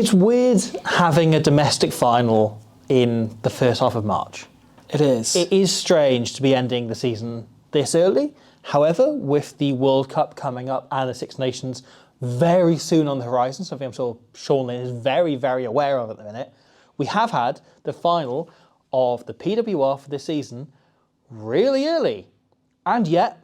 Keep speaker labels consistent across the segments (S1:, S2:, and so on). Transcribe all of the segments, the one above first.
S1: It's weird having a domestic final in the first half of March.
S2: It is.
S1: It is strange to be ending the season this early. However, with the World Cup coming up and the Six Nations very soon on the horizon, something I'm sure Sean Lynn is very, very aware of at the minute, we have had the final of the PWR for this season really early. And yet,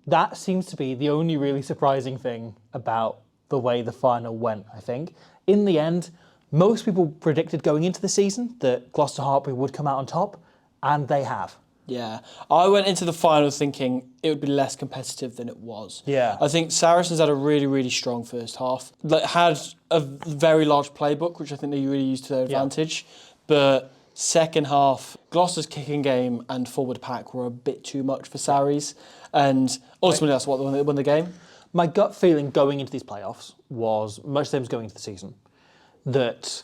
S1: that seems to be the only really surprising thing about the way the final went, I think. In the end, most people predicted going into the season that Gloucester-Hartpury would come out on top, and they have.
S2: Yeah. I went into the final thinking it would be less competitive than it was.
S1: Yeah.
S2: I think Saracens had a really, really strong first half. Had a very large playbook, which I think they really used to their advantage. But second half, Gloucester's kicking game and forward pack were a bit too much for Sarries. And ultimately, that's what won the game.
S1: My gut feeling going into these playoffs was much the same as going into the season, that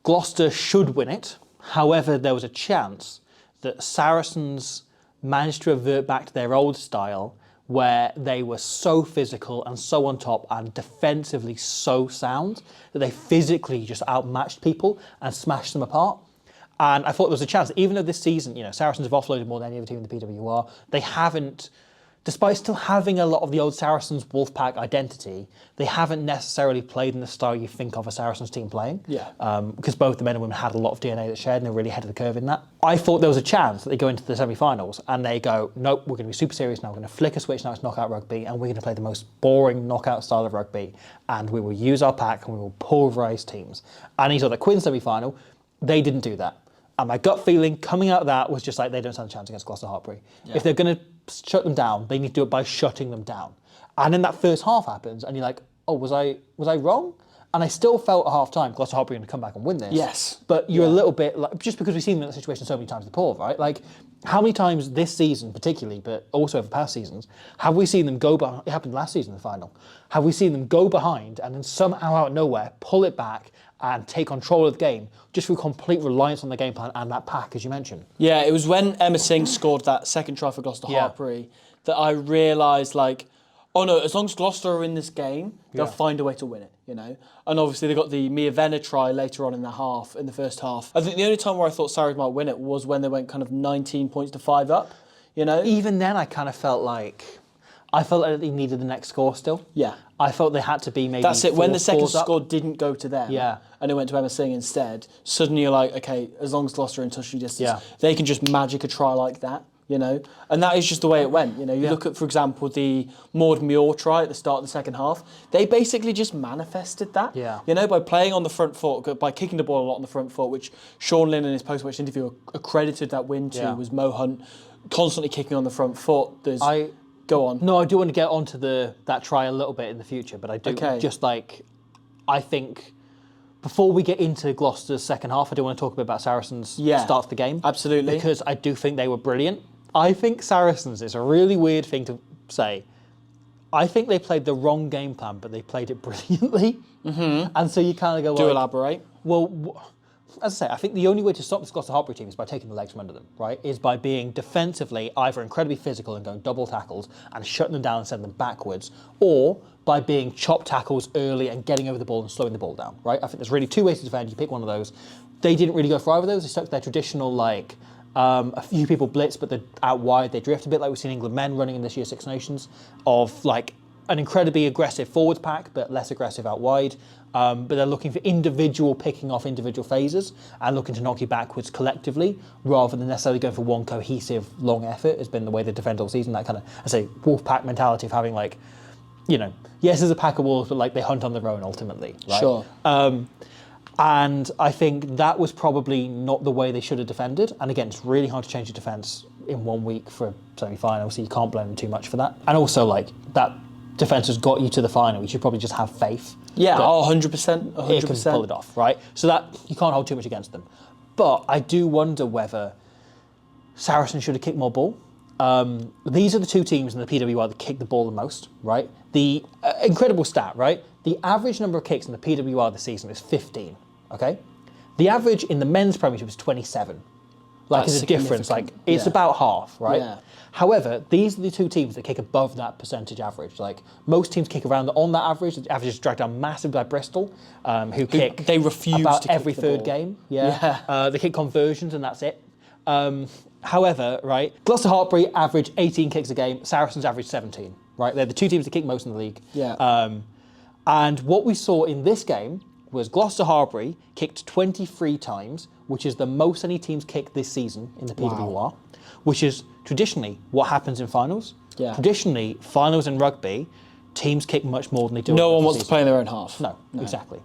S1: Gloucester should win it. However, there was a chance that Saracens managed to revert back to their old style where they were so physical and so on top and defensively so sound that they physically just outmatched people and smashed them apart. And I thought there was a chance, even though this season, Saracens have offloaded more than any other team in the PWR, they haven't, despite still having a lot of the old Saracens Wolfpack identity, they haven't necessarily played in the style you think of a Saracens team playing.
S2: Yeah.
S1: Because both the men and women had a lot of DNA that shared and they're really ahead of the curve in that. I thought there was a chance that they go into the semi-finals and they go, nope, we're going to be super serious now, we're going to flick a switch now, it's knockout rugby, and we're going to play the most boring knockout style of rugby, and we will use our pack and we will pulverise teams. And he saw the Quinn semi-final, they didn't do that. And my gut feeling coming out of that was just like, they don't stand a chance against Gloucester-Hartpury. Yeah. If they're going to shut them down, they need to do it by shutting them down. And then that first half happens, and you're like, oh, was I wrong? And I still felt at half time, Gloucester-Hartpury are going to come back and win this.
S2: Yes.
S1: But you're a little bit, like, just because we've seen them in that situation so many times before, right? Like, how many times this season particularly, but also over past seasons, have we seen them go behind? It happened last season in the final. Have we seen them go behind and then somehow out of nowhere pull it back and take control of the game just through complete reliance on the game plan and that pack, as you mentioned?
S2: Yeah, it was when Emma Singh scored that second try for Gloucester-Hartpury that I realised, like, oh no, as long as Gloucester are in this game, they'll find a way to win it, And obviously they got the Mia Venner try later on in the first half. I think the only time where I thought Sarries might win it was when they went kind of 19 points to 5 up,
S1: Even then I kind of felt like they needed the next score still.
S2: Yeah.
S1: I felt they had to be maybe
S2: That's it. When the second
S1: scores up.
S2: score didn't go to them, and it went to Emma Singh instead, suddenly you're like, okay, as long as Gloucester are in touching distance, they can just magic a try like that, And that is just the way it went. You look at, for example, the Maud Muir try at the start of the second half. They basically just manifested that, by playing on the front foot, by kicking the ball a lot on the front foot, which Sean Lynn in his post-match interview accredited that win to, was Mo Hunt constantly kicking on the front foot. Go on.
S1: No, I do want to get onto that try a little bit in the future, but I do I think before we get into Gloucester's second half, I do want to talk a bit about Saracens' start of the game.
S2: Absolutely.
S1: Because I do think they were brilliant. I think Saracens is a really weird thing to say. I think they played the wrong game plan, but they played it brilliantly. Mm-hmm. And so you kind of go,
S2: elaborate.
S1: Well, as I say, I think the only way to stop this Gloucester-Hartpury team is by taking the legs from under them, right? Is by being defensively either incredibly physical and going double tackles and shutting them down and sending them backwards, or by being chop tackles early and getting over the ball and slowing the ball down, right? I think there's really two ways to defend. You pick one of those. They didn't really go for either of those. They stuck to their traditional, a few people blitz, but they're out wide. They drift a bit like we've seen England men running in this year's Six Nations, of an incredibly aggressive forwards pack, but less aggressive out wide. But they're looking for picking off individual phases and looking to knock you backwards collectively rather than necessarily going for one cohesive long effort has been the way they defend all season. That kind of, wolf pack mentality of having yes, there's a pack of wolves, but they hunt on their own ultimately. Right?
S2: Sure.
S1: And I think that was probably not the way they should have defended. And again, it's really hard to change your defence in 1 week for a semi-final, so you can't blame them too much for that. And also, that defence has got you to the final. You should probably just have faith.
S2: Yeah, 100%. 100%.
S1: It can pull it off, right? So that you can't hold too much against them. But I do wonder whether Saracens should have kicked more ball. These are the two teams in the PWR that kick the ball the most, right? The incredible stat, right? The average number of kicks in the PWR this season is 15, okay? The average in the men's premiership is 27, Like,
S2: That's
S1: it's a difference. Like,
S2: significant.
S1: it's about half, right?
S2: Yeah.
S1: However, these are the two teams that kick above that percentage average. Like, most teams kick around on that average. The average is dragged down massively by Bristol, who kick
S2: they refuse
S1: about
S2: to kick
S1: every
S2: the
S1: third
S2: ball.
S1: game.
S2: Yeah.
S1: They kick conversions and that's it. However, right, Gloucester-Hartpury average 18 kicks a game. Saracens average 17. Right, they're the two teams that kick most in the league.
S2: Yeah.
S1: And what we saw in this game was Gloucester-Hartpury kicked 23 times, which is the most any teams kicked this season in the PWR, which is traditionally what happens in finals.
S2: Yeah.
S1: Traditionally, finals in rugby, teams kick much more than they do.
S2: No
S1: in
S2: one
S1: the
S2: wants to
S1: season.
S2: play in their own half.
S1: No, exactly.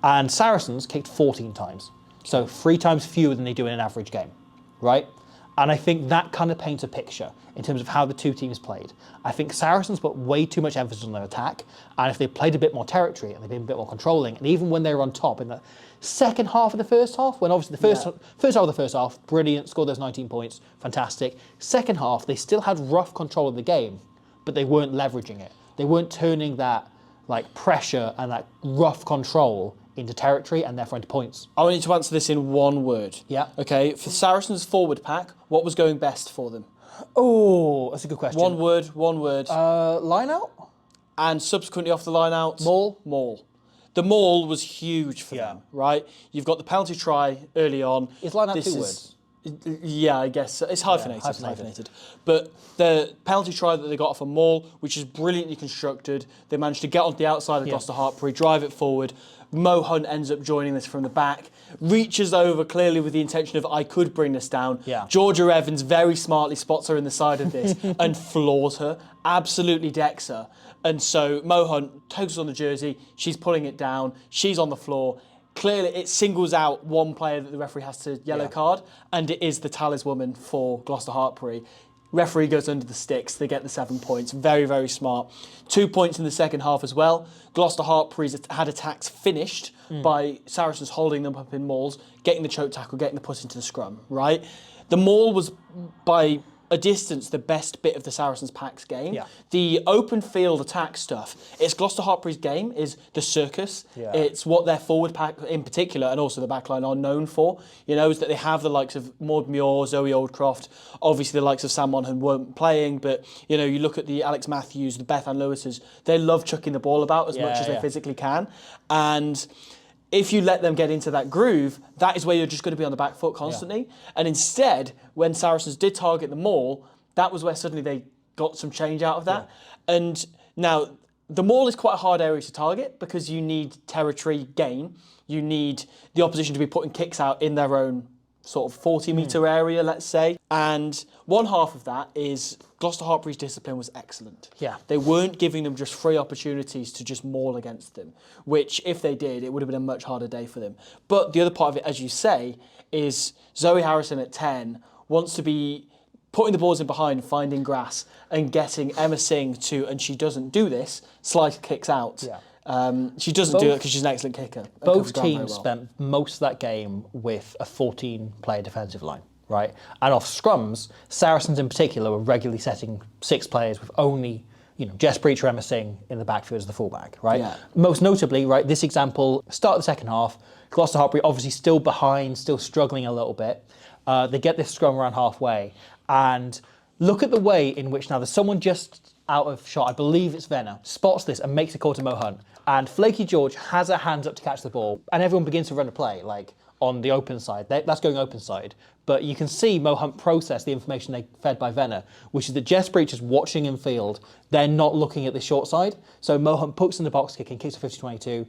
S1: And Saracens kicked 14 times, so 3 times fewer than they do in an average game, right? And I think that kind of paints a picture in terms of how the two teams played. I think Saracens put way too much emphasis on their attack, and if they played a bit more territory and they'd been a bit more controlling, and even when they were on top in the second half of the first half, when obviously the first half of the first half, brilliant, scored those 19 points, fantastic. Second half, they still had rough control of the game, but they weren't leveraging it. They weren't turning that like pressure and that rough control into territory and therefore into points.
S2: I want you to answer this in one word.
S1: Yeah.
S2: Okay, for Saracens' forward pack, what was going best for them?
S1: Oh, that's a good question.
S2: One word.
S1: Line out?
S2: And subsequently off the line out? Maul. The maul was huge for them, right? You've got the penalty try early on.
S1: Is line out 2 words?
S2: Yeah, I guess so. It's hyphenated. It's hyphenated. But the penalty try that they got off a maul, which is brilliantly constructed, they managed to get on the outside of Gloucester-Hartpury, drive it forward. Mo Hunt ends up joining this from the back, reaches over clearly with the intention of, I could bring this down.
S1: Yeah.
S2: Georgia Evans very smartly spots her in the side of this and floors her, absolutely decks her. And so Mo Hunt focuses on the jersey, she's pulling it down, she's on the floor. Clearly, it singles out one player that the referee has to yellow card, and it is the taliswoman for Gloucester-Hartpury. Referee goes under the sticks, they get the 7 points. Very, very smart. 2 points in the second half as well. Gloucester-Hartpury's had attacks finished by Saracens holding them up in mauls, getting the choke tackle, getting the push into the scrum, right? The maul was, by a distance, the best bit of the Saracens pack's game.
S1: Yeah.
S2: The open field attack stuff, it's Gloucester-Hartpury's game, is the circus.
S1: Yeah.
S2: It's what their forward pack in particular, and also the backline, are known for. You know, is that they have the likes of Maud Muir, Zoe Oldcroft, obviously the likes of Sam Monaghan weren't playing, but you know, you look at the Alex Matthews, the Beth Ann Lewises, they love chucking the ball about as much as they physically can. And if you let them get into that groove, that is where you're just going to be on the back foot constantly. And instead, when Saracens did target the maul, that was where suddenly they got some change out of that. And now, the maul is quite a hard area to target because you need territory gain. You need the opposition to be putting kicks out in their own sort of 40-metre area, let's say. And one half of that is Gloucester-Hartpury's discipline was excellent.
S1: Yeah.
S2: They weren't giving them just free opportunities to just maul against them, which if they did, it would have been a much harder day for them. But the other part of it, as you say, is Zoe Harrison at 10 wants to be putting the balls in behind, finding grass, and getting Emma Singh to, and she doesn't do this, slide kicks out.
S1: Yeah.
S2: She doesn't do it because she's an excellent kicker.
S1: Both teams spent most of that game with a 14-player defensive line, right? And off scrums, Saracens in particular were regularly setting 6 players with only, you know, Jess Breach or Emma Singh in the backfield as the fullback, right?
S2: Yeah.
S1: Most notably, right, this example, start of the second half, Gloucester-Hartpury obviously still behind, still struggling a little bit. They get this scrum around halfway, and look at the way in which now there's someone just out of shot, I believe it's Venner, spots this and makes a call to Mo Hunt. And Flaky George has her hands up to catch the ball, and everyone begins to run a play, like on the open side. That's going open side. But you can see Mo Hunt process the information they fed by Venner, which is that Jess Breach is watching in field. They're not looking at the short side. So Mo Hunt pokes in the box kick and kicks a 50-22.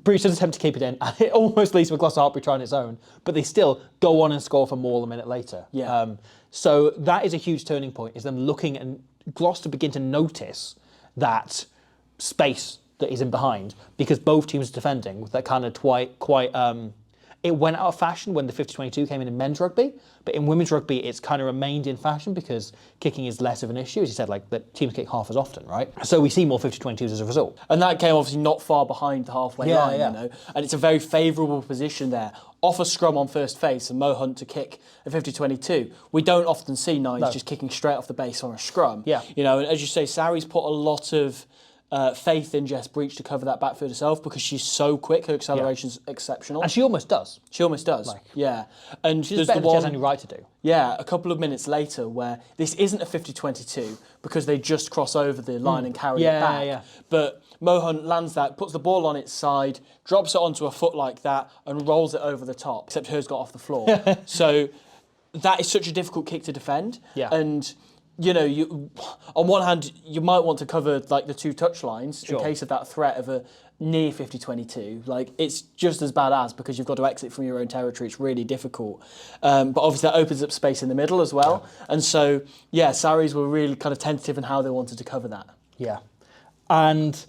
S1: Breach does attempt to keep it in, and it almost leads to a Gloucester-Hartpury try on its own, but they still go on and score for Maul a minute later.
S2: Yeah.
S1: So that is a huge turning point, is them looking, and Gloucester begin to notice that space that is in behind, because both teams are defending with that kind of it went out of fashion when the 50-22 came in men's rugby, but in women's rugby it's kind of remained in fashion because kicking is less of an issue. As you said, like the teams kick half as often, right? So we see more 50-22s as a result.
S2: And that came obviously not far behind the halfway line, you know, and it's a very favourable position there. Off a scrum on first face and Mo Hunt to kick a 50-22. We don't often see nines just kicking straight off the base on a scrum.
S1: Yeah.
S2: You know, and as you say, Sarri's put a lot of faith in Jess Breach to cover that backfield herself because she's so quick. Her acceleration's exceptional.
S1: And she almost does.
S2: She almost does. Yeah. And
S1: She's
S2: there's
S1: better
S2: the
S1: than she has
S2: one,
S1: any right to do.
S2: yeah, a couple of minutes later where this isn't a 50-22 because they just cross over the line and carry it back.
S1: Yeah.
S2: But Mohan lands that, puts the ball on its side, drops it onto a foot like that and rolls it over the top, except hers got off the floor. So that is such a difficult kick to defend.
S1: Yeah.
S2: And you know, you on one hand, you might want to cover like the 2 touch lines in case of that threat of a near 50-22. Like, it's just as bad as because you've got to exit from your own territory. It's really difficult. But obviously that opens up space in the middle as well. Yeah. And so, yeah, Saris were really kind of tentative in how they wanted to cover that.
S1: Yeah. And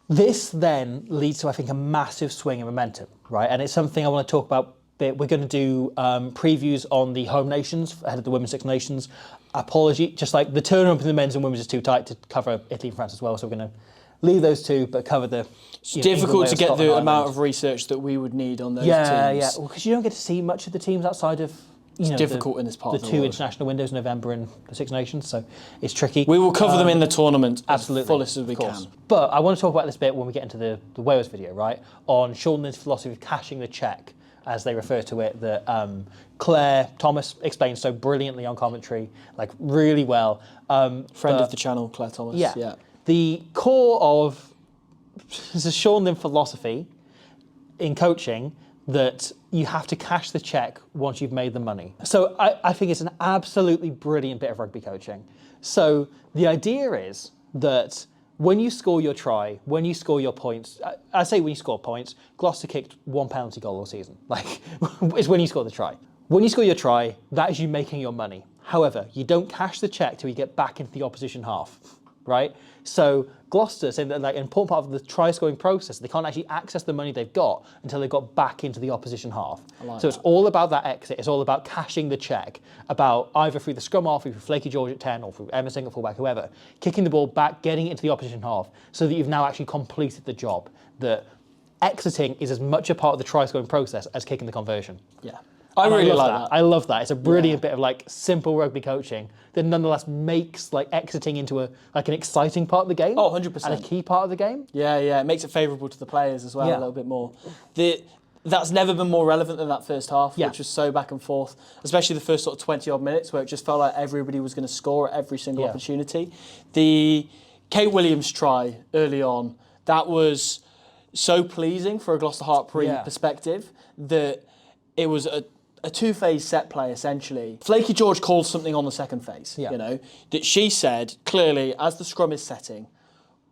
S1: this then leads to, I think, a massive swing in momentum, right? And it's something I want to talk about. We're going to do previews on the home nations ahead of the Women's Six Nations. Apology, just like the turn-up in the men's and women's is too tight to cover Italy and France as well, so we're going to leave those two, but cover the...
S2: It's difficult to get the amount of research that we would need on those teams.
S1: Yeah, well, because you don't get to see much of the teams outside of...
S2: It's difficult in this part of the world.
S1: The 2 international windows, November and the Six Nations, so it's tricky.
S2: We will cover them in the tournament
S1: absolutely,
S2: as fullest as we can.
S1: But I want to talk about this bit when we get into the Wales video, right? On Sean Lynn's philosophy of cashing the cheque, as they refer to it, that Claire Thomas explains so brilliantly on commentary, like really well.
S2: Friend of the channel, Claire Thomas.
S1: Yeah. The core of the Sean Lynn philosophy in coaching that you have to cash the cheque once you've made the money. So I think it's an absolutely brilliant bit of rugby coaching. So the idea is that when you score your try, when you score your points, I say when you score points, Gloucester kicked 1 penalty goal all season. Like, it's when you score the try. When you score your try, that is you making your money. However, you don't cash the cheque till you get back into the opposition half, right? So Gloucester saying that, like, an important part of the try scoring process, they can't actually access the money they've got until they've got back into the opposition half. So it's all about that exit. It's all about cashing the cheque, about either through the scrum half, through Flaky George at 10, or through Emma Singh at fullback, whoever, kicking the ball back, getting it into the opposition half, so that you've now actually completed the job. That exiting is as much a part of the try scoring process as kicking the conversion.
S2: Yeah. I really like that.
S1: I love that. It's a brilliant bit of like simple rugby coaching that nonetheless makes like exiting into an exciting part of the game.
S2: Oh, 100%.
S1: And a key part of the game.
S2: Yeah, it makes it favourable to the players as well a little bit more. That's never been more relevant than that first half, which was so back and forth, especially the first sort of 20 odd minutes where it just felt like everybody was going to score at every single opportunity. The Kate Williams try early on, that was so pleasing for a Gloucester-Hartpury perspective that it was a 2-phase set play, essentially. Flaky George called something on the second phase, you know, that she said, clearly, as the scrum is setting,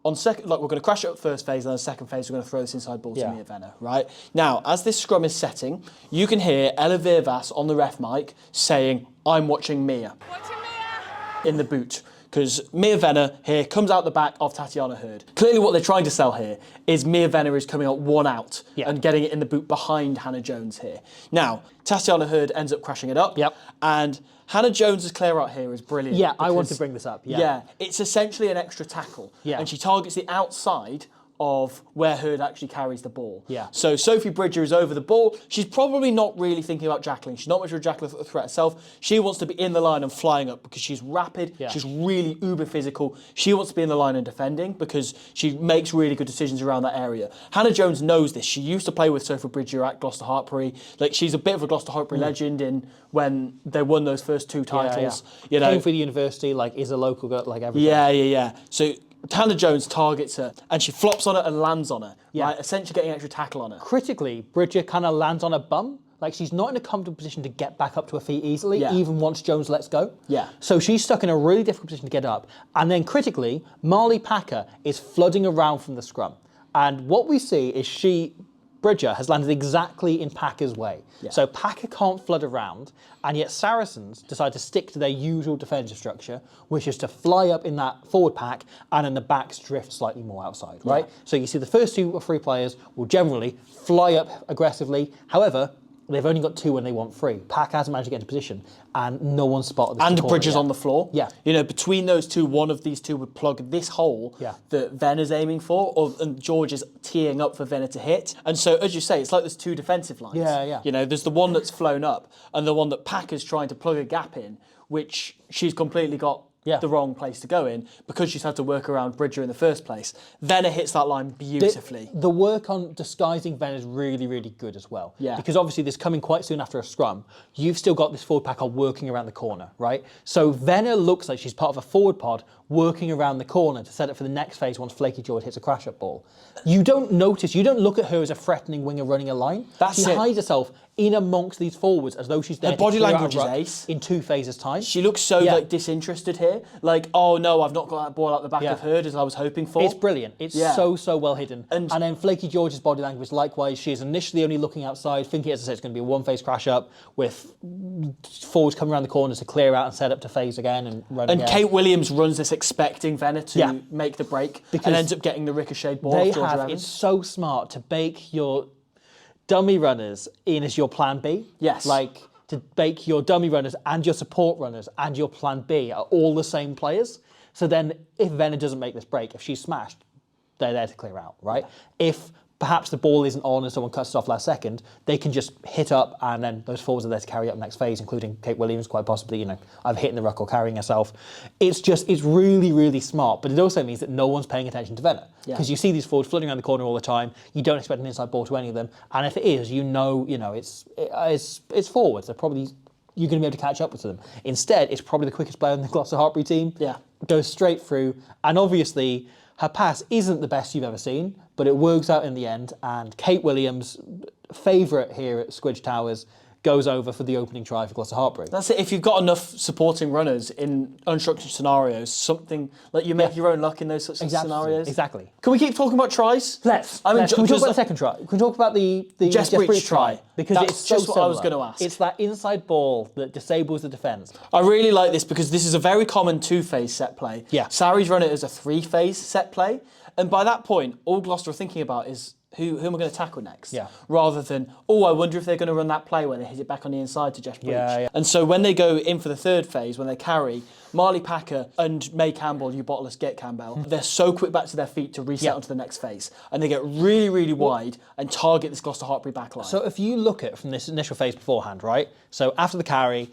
S2: on second, like, we're going to crash it up first phase, and then the second phase, we're going to throw this inside ball to Mia Venner, right? Now, as this scrum is setting, you can hear Ella Virvas on the ref mic saying, "I'm watching Mia." Watching Mia! In the boot. Because Mia Venner here comes out the back of Tatiana Hurd. Clearly what they're trying to sell here is Mia Venner is coming up one out and getting it in the boot behind Hannah Jones here. Now, Tatiana Hurd ends up crashing it up. And Hannah Jones' clear out here is brilliant.
S1: Yeah, I want to bring this up.
S2: Yeah, it's essentially an extra tackle. And she targets the outside of where Hurd actually carries the ball. So Sophie Bridger is over the ball. She's probably not really thinking about jackling. She's not much of a jackler threat herself. She wants to be in the line and flying up because she's rapid. She's really uber physical. She wants to be in the line and defending because she makes really good decisions around that area. Hannah Jones knows this. She used to play with Sophie Bridger at Gloucester-Hartpury. Like, she's a bit of a Gloucester-Hartpury legend in when they won those first 2 titles. You know,
S1: came through the university, like, is a local girl, like everything.
S2: Yeah. So Hannah Jones targets her and she flops on it and lands on her, right? Essentially getting an extra tackle on her.
S1: Critically, Bridger kind of lands on her bum. Like, she's not in a comfortable position to get back up to her feet easily, even once Jones lets go. So she's stuck in a really difficult position to get up. And then critically, Marley Packer is flooding around from the scrum. And what we see is Bridger has landed exactly in Packer's way. So Packer can't flood around, and yet Saracens decide to stick to their usual defensive structure, which is to fly up in that forward pack and in the backs drift slightly more outside, right? So you see the first 2 or 3 players will generally fly up aggressively. However, they've only got 2 when they want 3. Packer hasn't managed to get into position, and no one spotted this.
S2: And Bridger's on the floor.
S1: You
S2: know, between those 2, one of these 2 would plug this hole that Venner's aiming for, and George is teeing up for Venner to hit. And so, as you say, it's like there's 2 defensive lines. You know, there's the one that's flown up, and the one that Packer's trying to plug a gap in, which she's completely got the wrong place to go in because she's had to work around Bridger in the first place. Venner hits that line beautifully.
S1: The work on disguising Venner is really, really good as well.
S2: Yeah.
S1: Because obviously this coming quite soon after a scrum, you've still got this forward pack working around the corner, right? So Venner looks like she's part of a forward pod working around the corner to set up for the next phase once Flaky George hits a crash-up ball. You don't notice, you don't look at her as a threatening winger running a line. She hides herself in amongst these forwards as though she's there.
S2: Her body
S1: to clear
S2: language
S1: out
S2: is
S1: a ruck
S2: ace.
S1: in 2 phases time.
S2: She looks so like disinterested here. Like, oh no, I've not got that ball out the back of her as I was hoping for.
S1: It's brilliant. It's so well hidden. And then Flaky George's body language, likewise, she's initially only looking outside, thinking, as I said, it's going to be a one-phase crash-up with forwards coming around the corners to clear out and set up to phase again and run again.
S2: And Kate Williams runs this expecting Venner to make the break and ends up getting the ricocheted ball off George Evans.
S1: It's so smart to bake your dummy runners in as your plan B.
S2: Yes.
S1: Like, to bake your dummy runners and your support runners and your plan B are all the same players. So then if Venner doesn't make this break, if she's smashed, they're there to clear out, right? Yeah. If perhaps the ball isn't on and someone cuts it off last second, they can just hit up and then those forwards are there to carry up next phase, including Kate Williams, quite possibly, either hitting the ruck or carrying herself. It's really, really smart, but it also means that no one's paying attention to Venner. Because you see these forwards flooding around the corner all the time, you don't expect an inside ball to any of them, and if it is, it's forwards. They're probably, you're going to be able to catch up with them. Instead, it's probably the quickest player in the Gloucester-Hartpury team. Yeah. Goes straight through, and obviously, her pass isn't the best you've ever seen, but it works out in the end. And Kate Williams, favourite here at Squidge Towers, goes over for the opening try for Gloucester-Hartpury.
S2: That's it. If you've got enough supporting runners in unstructured scenarios, something like you make your own luck in those sorts of scenarios.
S1: Exactly.
S2: Can we keep talking about tries?
S1: Let's. Can we talk about the second try? Can we talk about the
S2: Jess Breach try?
S1: Because
S2: that's
S1: it's
S2: just
S1: so
S2: what I was going to ask.
S1: It's that inside ball that disables the defence.
S2: I really like this because this is a very common 2-phase set play.
S1: Yeah.
S2: Sarries run it as a 3-phase set play. And by that point, all Gloucester are thinking about is who am I going to tackle next? Yeah. Rather than, I wonder if they're going to run that play where they hit it back on the inside to Jess Breach. Yeah. And so when they go in for the third phase, when they carry, Marley Packer and May Campbell, you bottle us, get Campbell, they're so quick back to their feet to reset onto the next phase. And they get really, really wide and target this Gloucester-Hartpury backline.
S1: So if you look at from this initial phase beforehand, right? So after the carry,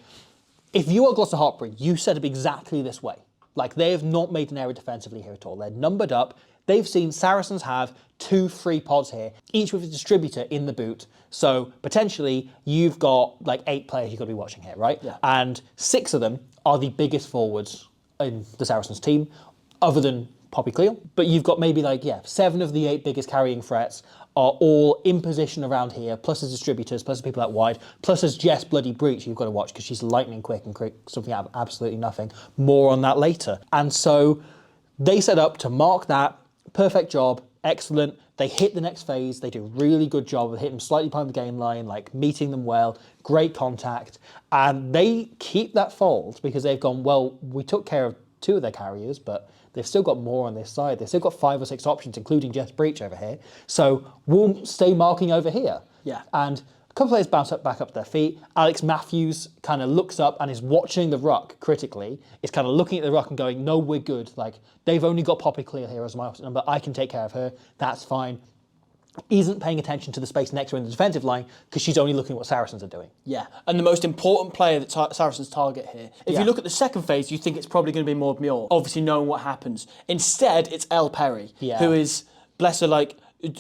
S1: if you are Gloucester-Hartpury, you set up exactly this way. Like, they have not made an error defensively here at all. They're numbered up. They've seen Saracens have 2 free pods here, each with a distributor in the boot. So potentially you've got like 8 players you've got to be watching here, right? Yeah. And 6 of them are the biggest forwards in the Saracens team, other than Poppy Cleal. But you've got maybe 7 of the 8 biggest carrying threats are all in position around here, plus as distributors, plus as people out wide, plus as Jess bloody Breach you've got to watch because she's lightning quick and create something out of absolutely nothing. More on that later. And so they set up to mark that. Perfect job, excellent. They hit the next phase. They do a really good job of hitting them slightly behind the game line, like meeting them well, great contact. And they keep that fold because they've gone, well, we took care of 2 of their carriers, but they've still got more on this side. They've still got 5 or 6 options, including Jess Breach over here. So we'll stay marking over here. Yeah. And a couple of players bounce back up their feet. Alex Matthews kind of looks up and is watching the ruck critically. Is kind of looking at the ruck and going, no, we're good. Like, they've only got Poppy Clear here as my opposite number. I can take care of her. That's fine. Isn't paying attention to the space next to her in the defensive line because she's only looking at what Saracens are doing. Yeah, and the most important player that Saracens target here, if you look at the second phase, you think it's probably going to be Maud Muir, obviously knowing what happens. Instead, it's Elle Perry, who is, bless her,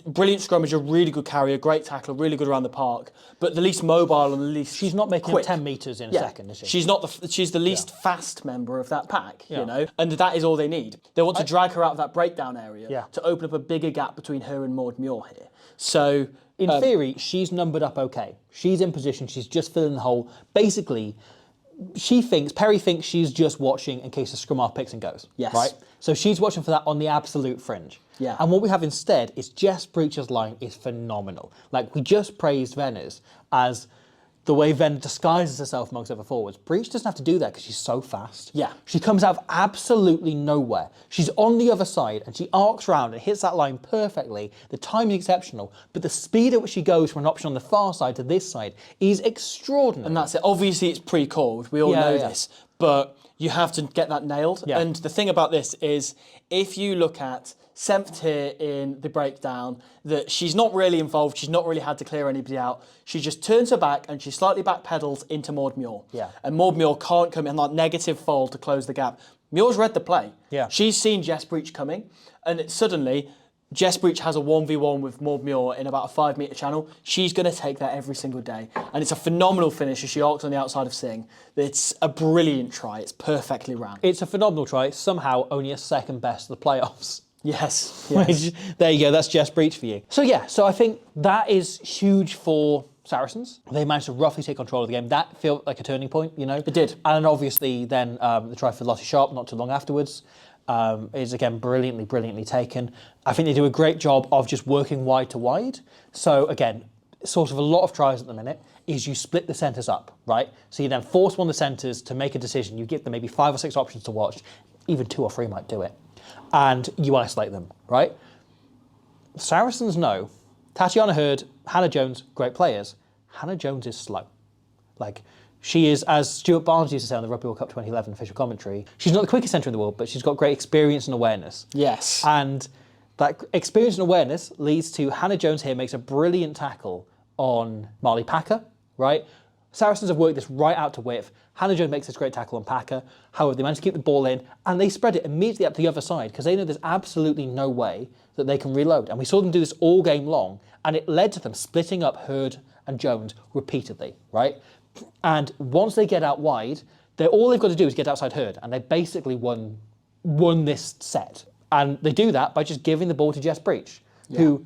S1: brilliant scrummager, really good carrier, great tackler, really good around the park, but the least mobile and the least She's not making
S2: quick.
S1: 10 metres in a second, is she?
S2: She's the least fast member of that pack, and that is all they need. They want to drag her out of that breakdown area to open up a bigger gap between her and Maud Muir here. So,
S1: in theory, she's numbered up okay. She's in position, she's just filling the hole. Basically, Perry thinks she's just watching in case the scrum half picks and goes. Yes. Right? So she's watching for that on the absolute fringe. Yeah. And what we have instead is Jess Breach's line is phenomenal. Like, we just praised Venner's as the way Venner disguises herself amongst other forwards. Breach doesn't have to do that because she's so fast. Yeah. She comes out of absolutely nowhere. She's on the other side and she arcs round and hits that line perfectly. The timing is exceptional, but the speed at which she goes from an option on the far side to this side is extraordinary.
S2: And that's it. Obviously, it's pre-called. We all know this. But you have to get that nailed. Yeah. And the thing about this is, if you look at Senft here in the breakdown, that she's not really involved, she's not really had to clear anybody out. She just turns her back and she slightly backpedals into Maud Muir. Yeah. And Maud Muir can't come in that negative fold to close the gap. Muir's read the play.
S1: Yeah.
S2: She's seen Jess Breach coming, and suddenly Jess Breach has a 1v1 with Maud Muir in about a 5-metre channel. She's going to take that every single day. And it's a phenomenal finish as she arcs on the outside of Singh. It's a brilliant try. It's perfectly ran.
S1: It's a phenomenal try. Somehow only a second best of the playoffs.
S2: Yes.
S1: Which, there you go. That's Jess Breach for you. So yeah, so I think that is huge for Saracens. They managed to roughly take control of the game. That felt like a turning point, you know?
S2: It did.
S1: And obviously then the try for Lottie Sharp not too long afterwards. Is again brilliantly taken. I think they do a great job of just working wide to wide. So again, sort of a lot of tries at the minute is you split the centres up, right? So you then force one of the centres to make a decision. You give them maybe 5 or 6 options to watch. Even 2 or 3 might do it. And you isolate them, right? Saracens know Tatiana Hurd, Hannah Jones, great players. Hannah Jones is slow. Like, she is, as Stuart Barnes used to say on the Rugby World Cup 2011 official commentary, she's not the quickest centre in the world, but she's got great experience and awareness.
S2: Yes.
S1: And that experience and awareness leads to Hannah Jones here makes a brilliant tackle on Marley Packer, right? Saracens have worked this right out to width. Hannah Jones makes this great tackle on Packer. However, they manage to keep the ball in and they spread it immediately up to the other side because they know there's absolutely no way that they can reload. And we saw them do this all game long and it led to them splitting up Hurd and Jones repeatedly, right? And once they get out wide, all they've got to do is get outside Hurd, and they basically won this set. And they do that by just giving the ball to Jess Breach, who,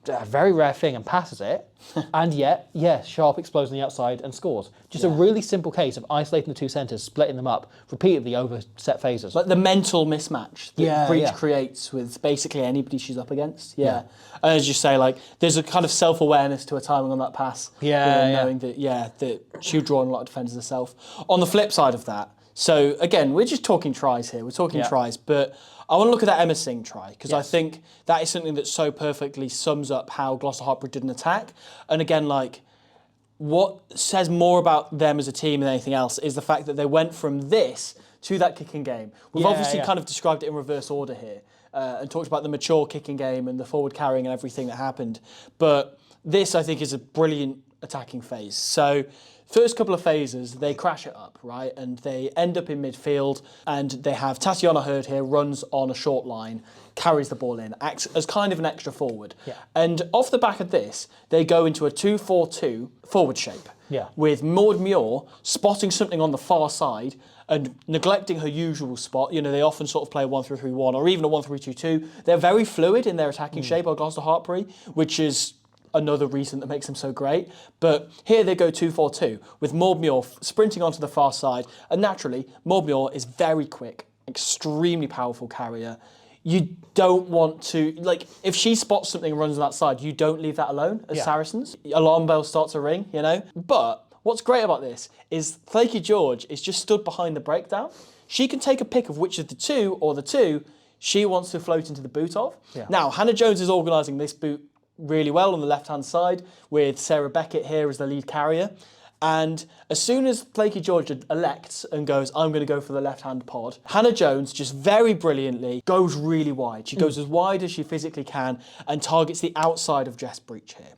S1: a very rare thing, and passes it. And yet, Sharp explodes on the outside and scores. Just a really simple case of isolating the 2 centres, splitting them up repeatedly over set phases.
S2: Like the mental mismatch that Breach creates with basically anybody she's up against. And as you say, like there's a kind of self-awareness to her timing on that pass. Knowing that she'll draw on a lot of defenders herself. On the flip side of that, so again, we're just talking tries here. We're talking tries, but I want to look at that Emma Singh try because I think that is something that so perfectly sums up how Gloucester-Hartpury did an attack. And again, like what says more about them as a team than anything else is the fact that they went from this to that kicking game. We've obviously kind of described it in reverse order here and talked about the mature kicking game and the forward carrying and everything that happened. But this, I think, is a brilliant attacking phase. So first couple of phases, they crash it up, right? And they end up in midfield and they have Tatiana Hurd here, runs on a short line, carries the ball in, acts as kind of an extra forward. And off the back of this, they go into a 2-4-2 forward shape with Maud Muir spotting something on the far side and neglecting her usual spot. You know, they often sort of play a 1-3-3-1 or even a 1-3-2-2. They're very fluid in their attacking shape on Gloucester-Hartpury, which is another reason that makes them so great. But here they go 2-4-2 with Maud Muir sprinting onto the far side. And naturally, Maud Muir is very quick, extremely powerful carrier. You don't want to, like, if she spots something and runs on that side, you don't leave that alone as Saracens. Alarm bell starts to ring, you know. But what's great about this is Flaky George is just stood behind the breakdown. She can take a pick of which of the two she wants to float into the boot of. Now, Hannah Jones is organising this boot really well on the left-hand side with Sarah Beckett here as the lead carrier. And as soon as Flaky George elects and goes, I'm going to go for the left-hand pod, Hannah Jones just very brilliantly goes really wide. She goes as wide as she physically can and targets the outside of Jess Breach here.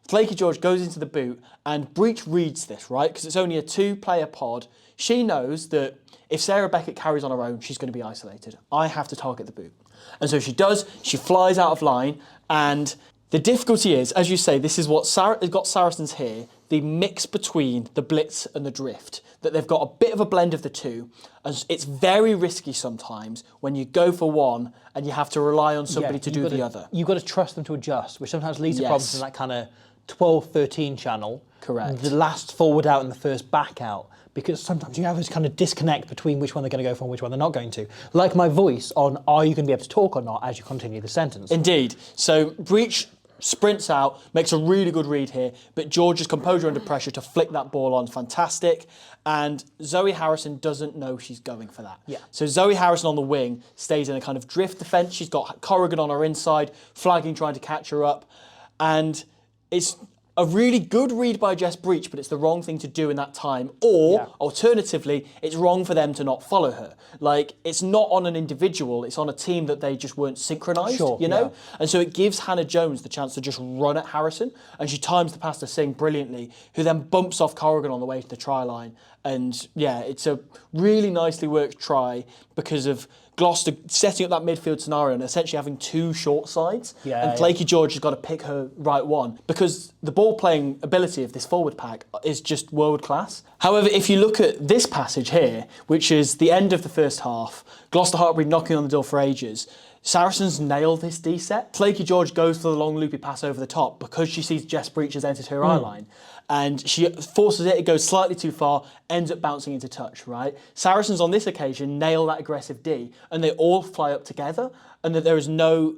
S2: Flaky George goes into the boot and Breach reads this, right? Because it's only a 2-player pod. She knows that if Sarah Beckett carries on her own, she's going to be isolated. I have to target the boot. And so she does. She flies out of line. And the difficulty is, as you say, this is what got Saracens here, the mix between the blitz and the drift, that they've got a bit of a blend of the two. And it's very risky sometimes when you go for one and you have to rely on somebody to do the other.
S1: You've got to trust them to adjust, which sometimes leads to problems in that kind of 12-13 channel.
S2: Correct.
S1: The last forward out and the first back out. Because sometimes you have this kind of disconnect between which one they're going to go for and which one they're not going to. Like my voice on are you going to be able to talk or not as you continue the sentence.
S2: Indeed. So Breach sprints out, makes a really good read here, but George's composure under pressure to flick that ball on, fantastic. And Zoe Harrison doesn't know she's going for that. So Zoe Harrison on the wing stays in a kind of drift defence. She's got Corrigan on her inside, flagging, trying to catch her up. And it's a really good read by Jess Breach, but it's the wrong thing to do in that time. Or, alternatively, it's wrong for them to not follow her. Like, it's not on an individual, it's on a team that they just weren't synchronised, you know? And so it gives Hannah Jones the chance to just run at Harrison, and she times the pass to Singh brilliantly, who then bumps off Corrigan on the way to the try line. And yeah, it's a really nicely worked try because of Gloucester setting up that midfield scenario and essentially having two short sides. And Flaky George has got to pick her right one because the ball playing ability of this forward pack is just world class. However, if you look at this passage here, which is the end of the first half, Gloucester-Hartpury knocking on the door for ages, Saracens nailed this D set. Flaky George goes for the long loopy pass over the top because she sees Jess Breach has entered her eye line. And she forces it goes slightly too far, ends up bouncing into touch, right? Saracens on this occasion nail that aggressive D, and they all fly up together, and that there's no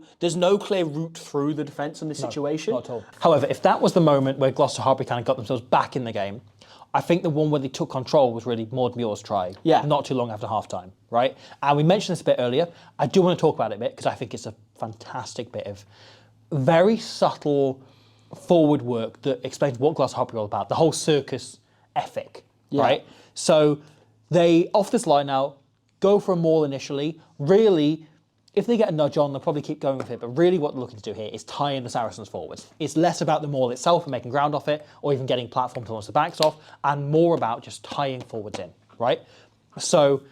S2: clear route through the defence in this situation.
S1: Not at all. However, if that was the moment where Gloucester-Hartpury kind of got themselves back in the game, I think the one where they took control was really Maud Muir's try, not too long after half-time, right? And we mentioned this a bit earlier. I do want to talk about it a bit because I think it's a fantastic bit of very subtle forward work that explains what Gloucester-Hartpury are all about, the whole Circus ethic, right? So they, off this line now, go for a maul initially. Really, if they get a nudge on, they'll probably keep going with it, but really what they're looking to do here is tie in the Saracens forwards. It's less about the maul itself and making ground off it, or even getting platform to launch the backs off, and more about just tying forwards in, right? So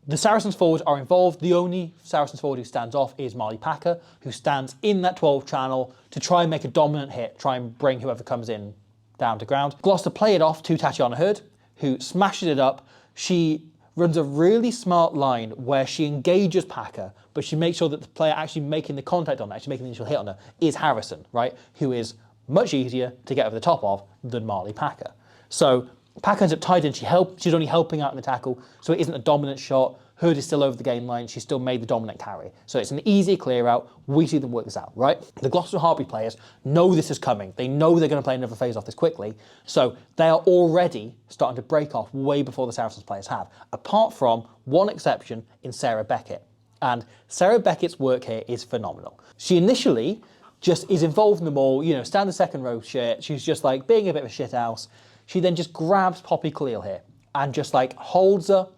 S1: the Saracens forwards are involved. The only Saracens forward who stands off is Marley Packer, who stands in that 12 channel to try and make a dominant hit, try and bring whoever comes in down to ground. Gloucester play it off to Tatiana Hurd, who smashes it up. She runs a really smart line where she engages Packer, but she makes sure that the player actually making the contact on her, actually making the initial hit on her, is Harrison, right? Who is much easier to get over the top of than Marley Packer. So Packer ends up tied in. She's only helping out in the tackle, so it isn't a dominant shot. Hurd is still over the game line. She still made the dominant carry. So it's an easy clear out. We see them work this out, right? The Gloucester-Hartpury players know this is coming. They know they're going to play another phase off this quickly. So they are already starting to break off way before the Saracens players have, apart from one exception in Sarah Beckett. And Sarah Beckett's work here is phenomenal. She initially just is involved in the maul, you know, stand the second row shit. She's just like being a bit of a shit house. She then just grabs Poppy Cleal here and just like holds her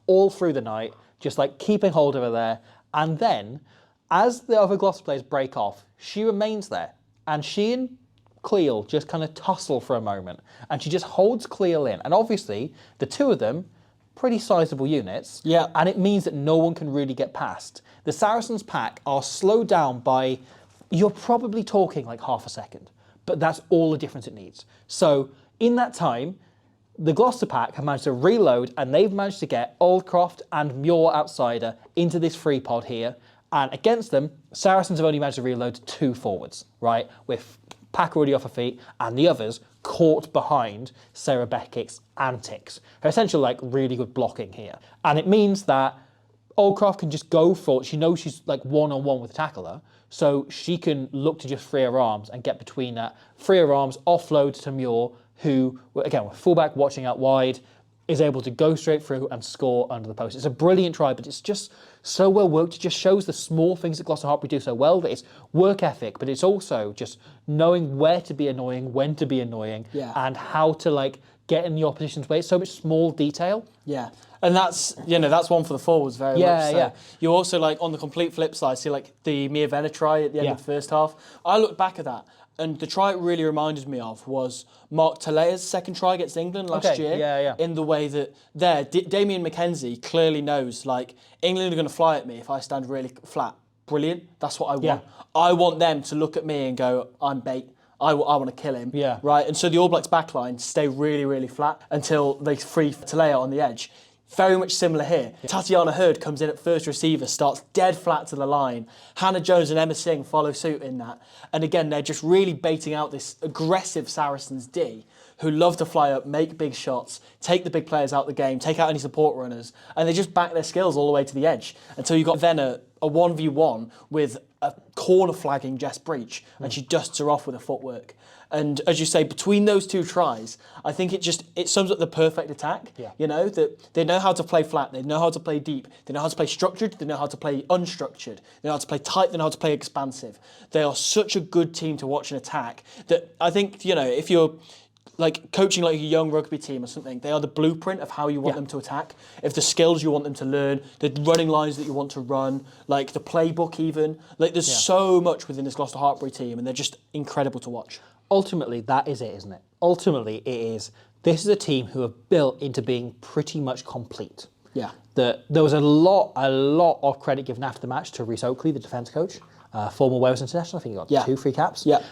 S1: all through the night, just like keeping hold of her there. And then as the other Gloucester players break off, she remains there. And she and Cleal just kind of tussle for a moment. And she just holds Cleal in. And obviously, the two of them, pretty sizable units.
S2: Yeah.
S1: And it means that no one can really get past. The Saracens pack are slowed down by, you're probably talking like half a second. But that's all the difference it needs. So in that time, the Gloucester pack have managed to reload and they've managed to get Oldcroft and Muir outsider into this free pod here. And against them, Saracens have only managed to reload 2 forwards, right? With Pack already off her feet and the others caught behind Sarah Beckett's antics. Her essential like really good blocking here. And it means that Oldcroft can just go for it. She knows she's like one-on-one with the tackler. So she can look to just free her arms and get between that. Free her arms, offload to Muir, who, again, with fullback watching out wide, is able to go straight through and score under the post. It's a brilliant try, but it's just so well worked. It just shows the small things that Gloucester-Hartpury do so well, that it's work ethic, but it's also just knowing where to be annoying, when to be annoying, and how to like get in the opposition's way. It's so much small detail.
S2: Yeah. And that's, you know, that's one for the forwards very much so.
S1: Yeah.
S2: You also, like, on the complete flip side, see, like, the Mia Venner try at the end of the first half. I looked back at that, and the try it really reminded me of was Mark Talea's second try against England last year. In the way that Damien McKenzie clearly knows, like, England are going to fly at me if I stand really flat. Brilliant. That's what I want. I want them to look at me and go, I'm bait. I want to kill him. Right? And so the All Blacks backline stay really, really flat until they free Talea on the edge. Very much similar here. Tatiana Hurd comes in at first receiver, starts dead flat to the line. Hannah Jones and Emma Singh follow suit in that. And again, they're just really baiting out this aggressive Saracens D who love to fly up, make big shots, take the big players out the game, take out any support runners, and they just back their skills all the way to the edge until you've got then a 1v1 with a corner flagging Jess Breach, and she dusts her off with her footwork. And as you say, between those two tries, I think it sums up the perfect attack.
S1: Yeah.
S2: You know, that they know how to play flat, they know how to play deep, they know how to play structured, they know how to play unstructured, they know how to play tight, they know how to play expansive. They are such a good team to watch and attack that I think, you know, if you're like coaching like a young rugby team or something, they are the blueprint of how you want them to attack. If the skills you want them to learn, the running lines that you want to run, like the playbook even. Like there's so much within this Gloucester-Hartpury team and they're just incredible to watch.
S1: Ultimately, that is it, isn't it? Ultimately, it is. This is a team who have built into being pretty much complete.
S2: Yeah.
S1: There was a lot of credit given after the match to Rhys Oakley, the defence coach, former Wales international. I think he got 2 free caps.
S2: Yeah.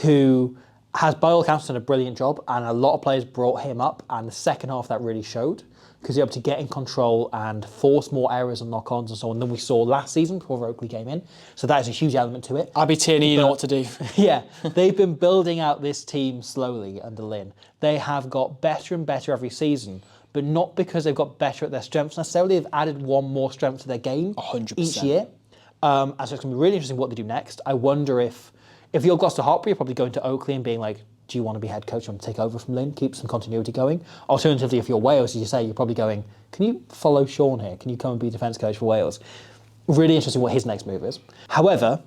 S1: Who has by all accounts done a brilliant job, and a lot of players brought him up. And the second half that really showed because he was able to get in control and force more errors and knock-ons and so on than we saw last season before Oakley came in. So that is a huge element to it.
S2: Abby Tierney, you know what to do.
S1: Yeah, they've been building out this team slowly under Lynn. They have got better and better every season, but not because they've got better at their strengths necessarily. They've added one more strength to their game
S2: 100%.
S1: each year. And so it's going to be really interesting what they do next. I wonder if you're Gloucester-Hartpury, you're probably going to Oakley and being like, do you want to be head coach? You want to take over from Lynn, keep some continuity going? Alternatively, if you're Wales, as you say, you're probably going, can you follow Sean here? Can you come and be defence coach for Wales? Really interesting what his next move is. However,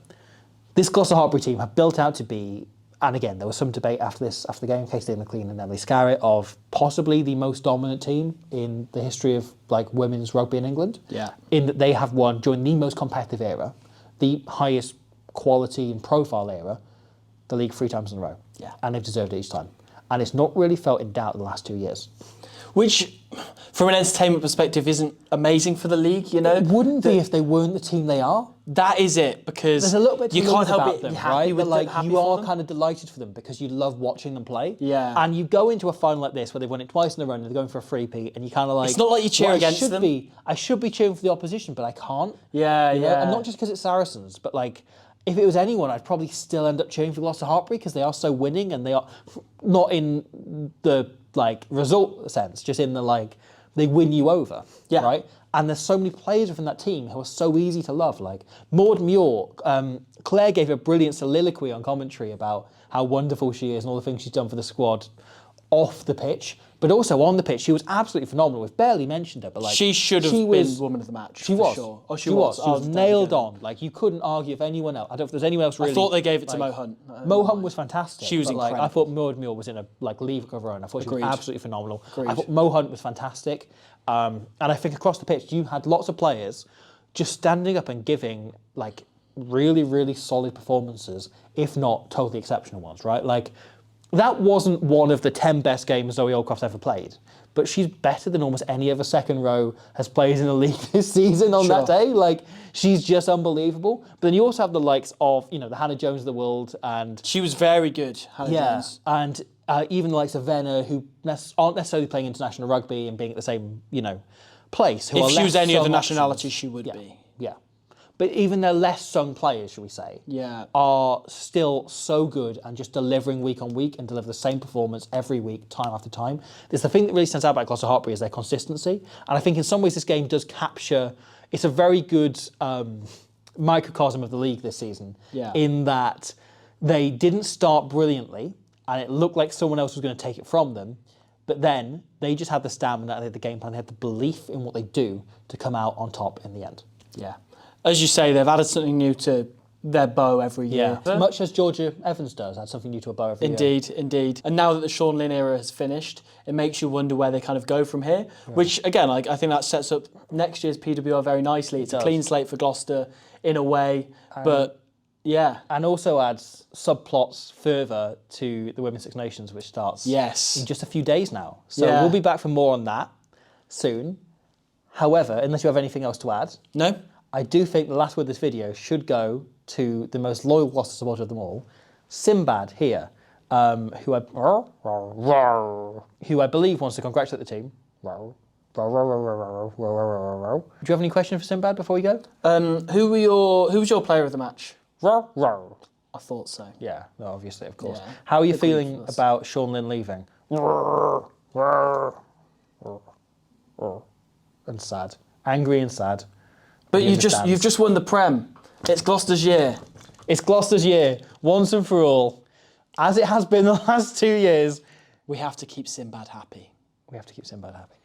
S1: this Gloucester-Hartpury team have built out to be, and again, there was some debate after the game, Casey McLean and Emily Scarrett, of possibly the most dominant team in the history of like women's rugby in England.
S2: Yeah.
S1: In that they have won during the most competitive era, the highest quality and profile era, the league 3 times in a row.
S2: Yeah.
S1: And they've deserved it each time. And it's not really felt in doubt the last 2 years.
S2: Which, from an entertainment perspective, isn't amazing for the league, you know?
S1: It wouldn't be if they weren't the team they are.
S2: That is it, because
S1: There's a little bit to
S2: you can't
S1: love
S2: help
S1: about
S2: it
S1: them,
S2: be happy
S1: right?
S2: with
S1: But like
S2: happy
S1: you
S2: for
S1: are
S2: them.
S1: kind of delighted for them because you love watching them play.
S2: Yeah.
S1: And you go into a final like this where they've won it twice in a row and they're going for a three-peat and you kind of like...
S2: It's not like you cheer
S1: well,
S2: against them.
S1: I should be cheering for the opposition, but I can't.
S2: Yeah,
S1: You know?
S2: yeah.
S1: And not just because it's Saracens, but like... If it was anyone, I'd probably still end up cheering for Gloucester-Hartpury because they are so winning and they are not in the like result sense, just in the like they win you over, right? And there's so many players within that team who are so easy to love. Like Maud Muir, Claire gave a brilliant soliloquy on commentary about how wonderful she is and all the things she's done for the squad off the pitch, but also on the pitch. She was absolutely phenomenal. We've barely mentioned her, but like
S2: she should have been woman of the match.
S1: She was.
S2: Sure. Oh,
S1: she was nailed on. Like you couldn't argue if anyone else. I don't know if there's anyone else really.
S2: I thought they gave it to Mo Hunt.
S1: Mo Hunt was fantastic.
S2: She was
S1: but, like,
S2: incredible.
S1: I thought Maud Muir was in a like leave of her own. I thought she was absolutely phenomenal.
S2: Agreed.
S1: I thought Mo Hunt was fantastic. And I think across the pitch you had lots of players just standing up and giving like really, really solid performances, if not totally exceptional ones, right? Like that wasn't one of the 10 best games Zoe Oldcroft's ever played, but she's better than almost any other second row has played in the league this season on that day. Like, she's just unbelievable. But then you also have the likes of, you know, the Hannah Jones of the world and...
S2: She was very good, Hannah Jones.
S1: And even the likes of Venner, who aren't necessarily playing international rugby and being at the same, you know, place. Who
S2: if
S1: are
S2: she was any other
S1: sung
S2: nationality,
S1: options.
S2: she would be.
S1: Yeah. But even their less sung players, shall we say, are still so good and just delivering week on week and deliver the same performance every week, time after time. It's the thing that really stands out about Gloucester-Hartpury is their consistency. And I think in some ways this game does capture, it's a very good microcosm of the league this season in that they didn't start brilliantly and it looked like someone else was going to take it from them. But then they just had the stamina, they had the game plan, they had the belief in what they do to come out on top in the end.
S2: Yeah. As you say, they've added something new to their bow every year.
S1: Much as Georgia Evans does, add something new to a bow every year.
S2: Indeed. And now that the Sean Lynn era has finished, it makes you wonder where they kind of go from here, which, again, I think that sets up next year's PWR very nicely. It's a clean slate for Gloucester in a way, but yeah.
S1: And also adds subplots further to the Women's Six Nations, which starts in just a few days now. So we'll be back for more on that soon. However, unless you have anything else to add.
S2: No.
S1: I do think the last word of this video should go to the most loyal Gloucester supporter of them all, Sinbad here, who I believe wants to congratulate the team. Do you have any questions for Sinbad before we go?
S2: Who was your player of the match? I thought so.
S1: Yeah, no, obviously, of course.
S2: Yeah.
S1: How are you feeling about Sean Lynn leaving? And sad. Angry and sad.
S2: But you've just won the Prem. It's Gloucester's year.
S1: It's Gloucester's year, once and for all. As it has been the last 2 years.
S2: We have to keep Sinbad happy.
S1: We have to keep Sinbad happy.